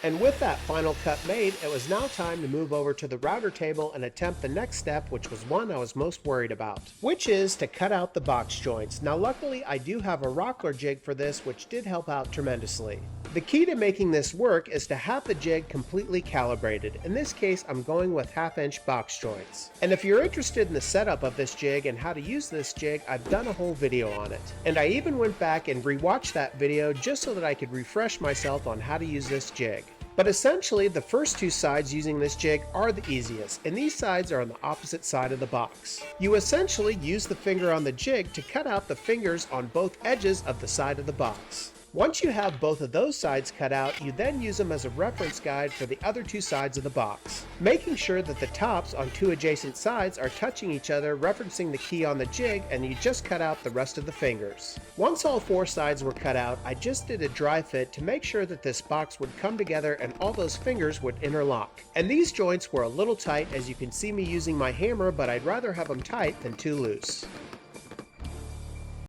And with that final cut made, it was now time to move over to the router table and attempt the next step, which was one I was most worried about, which is to cut out the box joints. Now luckily I do have a Rockler jig for this, which did help out tremendously. The key to making this work is to have the jig completely calibrated. In this case, I'm going with 1/2 inch box joints. And if you're interested in the setup of this jig and how to use this jig, I've done a whole video on it. And I even went back and rewatched that video just so that I could refresh myself on how to use this jig. But essentially, the first two sides using this jig are the easiest, and these sides are on the opposite side of the box. You essentially use the finger on the jig to cut out the fingers on both edges of the side of the box. Once you have both of those sides cut out, you then use them as a reference guide for the other two sides of the box, making sure that the tops on two adjacent sides are touching each other, referencing the key on the jig, and you just cut out the rest of the fingers. Once all four sides were cut out, I just did a dry fit to make sure that this box would come together and all those fingers would interlock. And these joints were a little tight, as you can see me using my hammer, but I'd rather have them tight than too loose.